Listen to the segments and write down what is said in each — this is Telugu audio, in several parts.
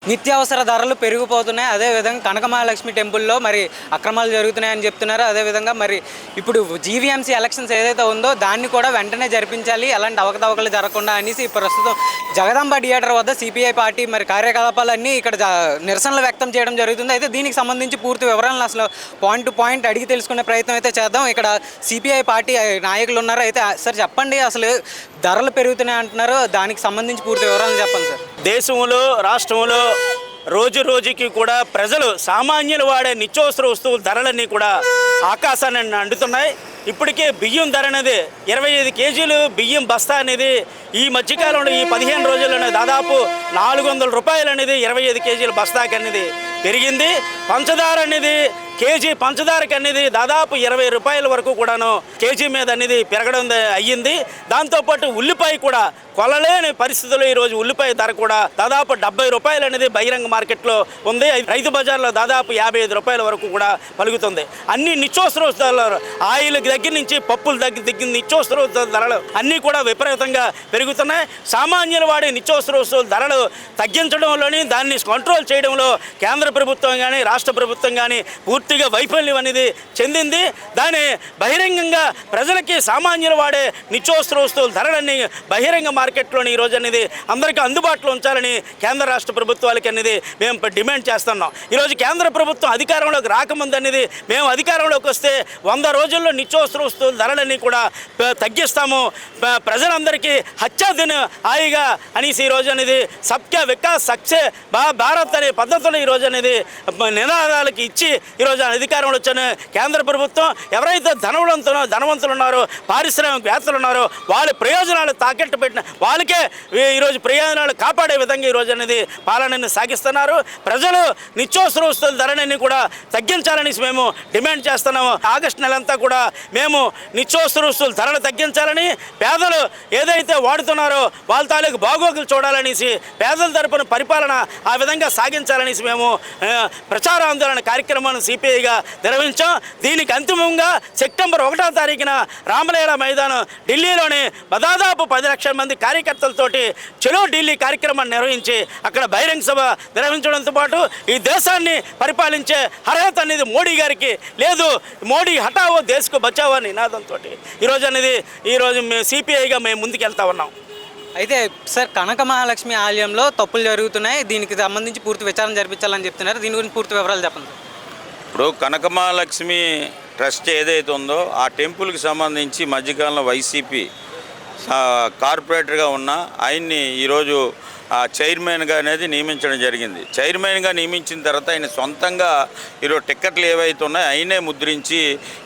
నిత్యావసర ధరలు పెరిగిపోతున్నాయి. అదేవిధంగా కనకమహాలక్ష్మి టెంపుల్లో మరి అక్రమాలు జరుగుతున్నాయని చెప్తున్నారు. అదేవిధంగా మరి ఇప్పుడు జీవీఎంసీ ఎలక్షన్స్ ఏదైతే ఉందో దాన్ని కూడా వెంటనే జరిపించాలి, ఎలాంటి అవకతవకలు జరగకుండా అనేసి ప్రస్తుతం జగదాంబ థియేటర్ వద్ద సిపిఐ పార్టీ మరి కార్యకలాపాలన్నీ ఇక్కడ నిరసనలు వ్యక్తం చేయడం జరుగుతుంది. అయితే దీనికి సంబంధించి పూర్తి వివరాలను అసలు పాయింట్ టు పాయింట్ అడిగి తెలుసుకునే ప్రయత్నం అయితే చేద్దాం. ఇక్కడ సిపిఐ పార్టీ నాయకులు ఉన్నారు. అయితే సార్ చెప్పండి, అసలు ధరలు పెరుగుతున్నాయి అంటున్నారు, దానికి సంబంధించి పూర్తి వివరాలను చెప్పండి సార్. దేశంలో రాష్ట్రంలో రోజు రోజుకి కూడా ప్రజలు సామాన్యులు వాడే నిత్యావసర వస్తువుల ధరలన్నీ కూడా ఆకాశాన్ని అంటుతున్నాయి. ఇప్పటికే బియ్యం ధర అనేది 25 కేజీలు బియ్యం బస్తా అనేది ఈ మధ్యకాలంలో ఈ 15 రోజుల్లోనే దాదాపు 400 రూపాయలు అనేది 25 కేజీల బస్తాకి అనేది పెరిగింది. పంచదార అనేది కేజీ పంచదారకి అనేది దాదాపు 20 రూపాయల వరకు కూడాను కేజీ మీద అనేది పెరగడం అయ్యింది. దాంతోపాటు ఉల్లిపాయ కూడా కొలలేని పరిస్థితుల్లో ఈరోజు ఉల్లిపాయ ధర కూడా దాదాపు 70 రూపాయలు అనేది బహిరంగ మార్కెట్లో ఉంది. రైతు బజార్లో దాదాపు 55 రూపాయల వరకు కూడా పలుకుతుంది. అన్ని నిత్యావసర ధరలు ఆయిల్ దగ్గర నుంచి పప్పుల దగ్గర నిత్యావసర ధరలు అన్నీ కూడా విపరీతంగా పెరుగుతున్నాయి. సామాన్యులు వాడే నిత్యావసర వస్తువుల ధరలు తగ్గించడంలోని దాన్ని కంట్రోల్ చేయడంలో కేంద్ర ప్రభుత్వం కానీ రాష్ట్ర ప్రభుత్వం కానీ పూర్తిగా వైఫల్యం అనేది చెందింది. దాని బహిరంగంగా ప్రజలకి సామాన్యులు వాడే నిత్యావసర వస్తువుల ధరలన్నీ బహిరంగ మార్కెట్లోని ఈరోజు అనేది అందరికీ అందుబాటులో ఉంచాలని కేంద్ర రాష్ట్ర ప్రభుత్వాలకి అనేది మేము డిమాండ్ చేస్తున్నాం. ఈరోజు కేంద్ర ప్రభుత్వం అధికారంలోకి రాకముందు అనేది మేము అధికారంలోకి వస్తే 100 రోజుల్లో నిత్యావసర వస్తువుల ధరలన్నీ కూడా తగ్గిస్తాము, ప్రజలందరికీ హత్యాదిన హాయిగా అనేసి ఈరోజు అనేది సబ్కా వికాస్ సబ్సే భారత్ అనే పద్ధతులు ఈరోజు అనేది నినాదాలకి ఇచ్చి ఈరోజు అధికారంలో వచ్చిన కేంద్ర ప్రభుత్వం ఎవరైతే ధనవంతులు ఉన్నారో పారిశ్రామికవేత్తలు ఉన్నారో వాళ్ళ ప్రయోజనాలు తాకట్టు పెట్టిన వాళ్ళకే ఈరోజు ప్రయోజనాలు కాపాడే విధంగా ఈరోజు అనేది పాలనని సాగిస్తున్నారు. ప్రజలు నిత్యావసర వస్తువుల ధరలన్నీ కూడా తగ్గించాలని మేము డిమాండ్ చేస్తున్నాము. ఆగస్టు నెలంతా కూడా మేము నిత్యావసర వస్తువుల ధరలు తగ్గించాలని, పేదలు ఏదైతే వాడుతున్నారో వాళ్ళ తాలూకు బాగోగులు చూడాలనేసి, పేదల తరపున పరిపాలన ఆ విధంగా సాగించాలనేసి మేము ప్రచార ఆందోళన కార్యక్రమాన్ని సిపిఐగా నిర్వహించాం. దీనికి అంతిమంగా సెప్టెంబర్ 1వ తారీఖున రామలీలా మైదానం ఢిల్లీలోని దాదాపు 10 లక్షల మంది కార్యకర్తలతోటి చలో ఢిల్లీ కార్యక్రమాన్ని నిర్వహించి అక్కడ బహిరంగ సభ నిర్వహించడంతో పాటు ఈ దేశాన్ని పరిపాలించే అర్హత అనేది మోడీ గారికి లేదు, మోడీ హఠావో దేశకు బచావో అనే నినాదంతో ఈరోజు మేము సిపిఐగా మేము ముందుకెళ్తా ఉన్నాం. అయితే సార్ కనకమహాలక్ష్మి ఆలయంలో తప్పులు జరుగుతున్నాయి, దీనికి సంబంధించి పూర్తి విచారణ జరిపించాలని చెప్తున్నారు. దీని గురించి పూర్తి వివరాలు చెప్పండి. ఇప్పుడు కనకమహాలక్ష్మి ట్రస్ట్ ఏదైతే ఉందో ఆ టెంపుల్కి సంబంధించి మధ్యకాలంలో వైసీపీ కార్పొరేటర్గా ఉన్న ఆయన్ని ఈరోజు చైర్మన్గా అనేది నియమించడం జరిగింది. చైర్మన్గా నియమించిన తర్వాత ఆయన సొంతంగా ఈరోజు టిక్కెట్లు ఏవైతే ఉన్నాయో ఆయనే ముద్రించి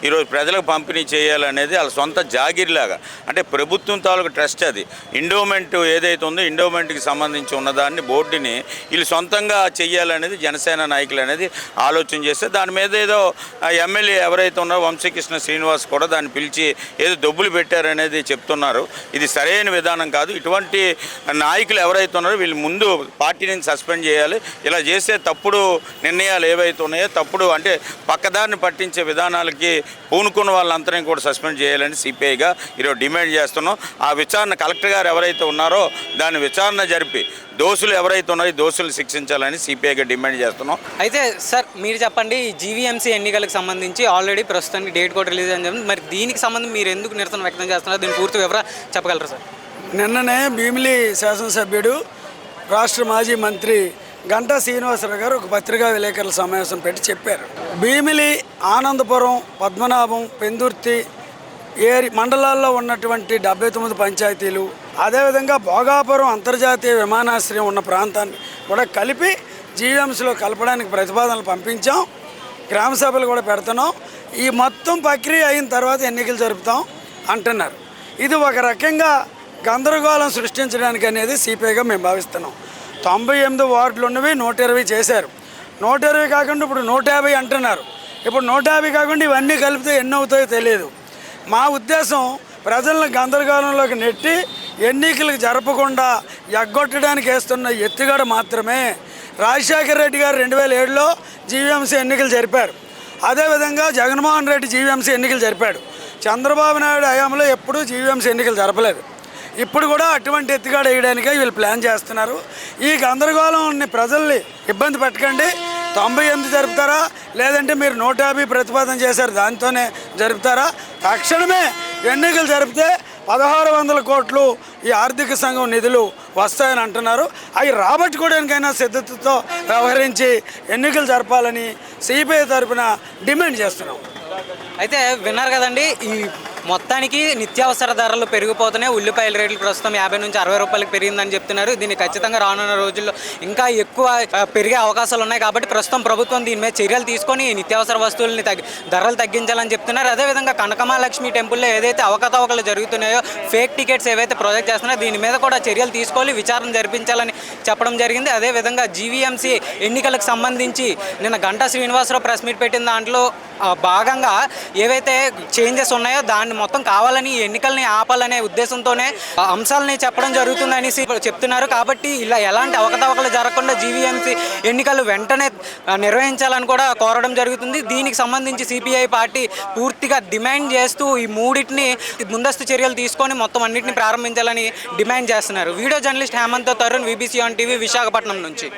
ఈరోజు ప్రజలకు పంపిణీ చేయాలనేది వాళ్ళ సొంత జాగిరిలాగా, అంటే ప్రభుత్వం తాలూకు ట్రస్ట్ అది. ఎండోమెంట్ ఏదైతే ఉందో ఎండోమెంట్కి సంబంధించి ఉన్నదాన్ని బోర్డుని వీళ్ళు సొంతంగా చెయ్యాలనేది జనసేన నాయకులు అనేది ఆలోచన చేస్తే దాని మీద ఏదో ఎమ్మెల్యే ఎవరైతే ఉన్నారో వంశీకృష్ణ శ్రీనివాస్ కూడా దాన్ని పిలిచి ఏదో డబ్బులు పెట్టారనేది చెప్తున్నారు. ఇది సరైన విధానం కాదు. ఇటువంటి నాయకులు ఎవరైతే ఉన్నారో వీళ్ళు ముందు పార్టీని సస్పెండ్ చేయాలి. ఇలా చేసే తప్పుడు నిర్ణయాలు ఏవైతే ఉన్నాయో తప్పుడు అంటే పక్కదారిని పట్టించే విధానాలకి పూనుకున్న వాళ్ళందరినీ కూడా సస్పెండ్ చేయాలని సిపిఐగా ఈరోజు డిమాండ్ చేస్తున్నాం. ఆ విచారణ కలెక్టర్ గారు ఎవరైతే ఉన్నారో దాన్ని విచారణ జరిపి దోషులు ఎవరైతే ఉన్నారో దోషులు శిక్షించాలని సిపిఐగా డిమాండ్ చేస్తున్నాం. అయితే సార్ మీరు చెప్పండి, జీవీఎంసీ ఎన్నికలకు సంబంధించి ఆల్రెడీ ప్రస్తుతానికి డేట్ కూడా రిలీజ్ అని చెప్పి మరి దీనికి సంబంధించి మీరు ఎందుకు నిరసన వ్యక్తం చేస్తున్నారు, దీని పూర్తి వివరాలు చెప్పగలరా సార్? నిన్ననే భీమిలి శాసనసభ్యుడు రాష్ట్ర మాజీ మంత్రి గంటా శ్రీనివాసరావు గారు ఒక పత్రికా విలేకరుల సమావేశం పెట్టి చెప్పారు. భీమిలి, ఆనందపురం, పద్మనాభం, పెందుర్తి మండలాల్లో ఉన్నటువంటి 79 పంచాయతీలు, అదేవిధంగా భోగాపురం అంతర్జాతీయ విమానాశ్రయం ఉన్న ప్రాంతాన్ని కూడా కలిపి జీవీఎంసీలో కలపడానికి ప్రతిపాదనలు పంపించాం. గ్రామ సభలు కూడా పెడుతున్నాం. ఈ మొత్తం ప్రక్రియ అయిన తర్వాత ఎన్నికలు జరుపుతాం అంటున్నారు. ఇది ఒక రకంగా గందరగోళం సృష్టించడానికి అనేది సిపిఐగా మేము భావిస్తున్నాం. 98 వార్డులు ఉన్నవి 120 చేశారు. 120 కాకుండా ఇప్పుడు 150 అంటున్నారు. ఇప్పుడు 150 కాకుండా ఇవన్నీ కలిపితే ఎన్ని అవుతాయో తెలియదు. మా ఉద్దేశం ప్రజలను గందరగోళంలోకి నెట్టి ఎన్నికలకు జరపకుండా ఎగ్గొట్టడానికి వేస్తున్న ఎత్తుగడ మాత్రమే. రాజశేఖర రెడ్డి గారు 2007లో జీవీఎంసీ ఎన్నికలు జరిపారు. అదేవిధంగా జగన్మోహన్ రెడ్డి జీవీఎంసీ ఎన్నికలు జరిపాడు. చంద్రబాబు నాయుడు హయాంలో ఎప్పుడూ జీవీఎంసీ ఎన్నికలు జరపలేదు. ఇప్పుడు కూడా అటువంటి ఎత్తుగాడు వేయడానికే వీళ్ళు ప్లాన్ చేస్తున్నారు. ఈ గందరగోళం ప్రజల్ని ఇబ్బంది పెట్టకండి. 98 జరుపుతారా, లేదంటే మీరు 150 ప్రతిపాదన చేశారు దాంతోనే జరుపుతారా? తక్షణమే ఎన్నికలు జరిపితే 1600 కోట్లు ఈ ఆర్థిక సంఘం నిధులు వస్తాయని అంటున్నారు. అవి రాబట్టుకోవడానికైనా సిద్ధతతో వ్యవహరించి ఎన్నికలు జరపాలని సిపిఐ తరఫున డిమాండ్ చేస్తున్నాం. అయితే విన్నారు కదండి, ఈ మొత్తానికి నిత్యావసర ధరలు పెరిగిపోతున్నాయి. ఉల్లిపాయల రేట్లు ప్రస్తుతం 50 నుంచి 60 రూపాయలకు పెరిగిందని చెప్తున్నారు. దీన్ని ఖచ్చితంగా రానున్న రోజుల్లో ఇంకా ఎక్కువ పెరిగే అవకాశాలు ఉన్నాయి. కాబట్టి ప్రస్తుతం ప్రభుత్వం దీని మీద చర్యలు తీసుకొని నిత్యావసర వస్తువులని ధరలు తగ్గించాలని చెప్తున్నారు. అదేవిధంగా కనకమహాలక్ష్మి టెంపుల్లో ఏదైతే అవకతవకలు జరుగుతున్నాయో, ఫేక్ టికెట్స్ ఏవైతే ప్రొజెక్ట్ చేస్తున్నారో దీని మీద కూడా చర్యలు తీసుకోవాలి, విచారణ జరిపించాలని చెప్పడం జరిగింది. అదేవిధంగా జీవీఎంసీ ఎన్నికలకు సంబంధించి నిన్న గంటా శ్రీనివాసరావు ప్రెస్ మీట్ పెట్టిన దాంట్లో భాగంగా ఏవైతే చేంజెస్ ఉన్నాయో దాన్ని మొత్తం కావాలని ఎన్నికల్ని ఆపాలనే ఉద్దేశంతోనే అంశాలని చెప్పడం జరుగుతుందని చెప్తున్నారు. కాబట్టి ఇలా ఎలాంటి అవకతవకలు జరగకుండా జీవీఎంసీ ఎన్నికలు వెంటనే నిర్వహించాలని కూడా కోరడం జరుగుతుంది. దీనికి సంబంధించి సిపిఐ పార్టీ పూర్తిగా డిమాండ్ చేస్తూ ఈ మూడింటిని ముందస్తు చర్యలు తీసుకొని మొత్తం అన్నింటినీ ప్రారంభించాలని డిమాండ్ చేస్తున్నారు. Video journalist Hemant Tarun, BBC on TV, Visakhapatnam నుంచి.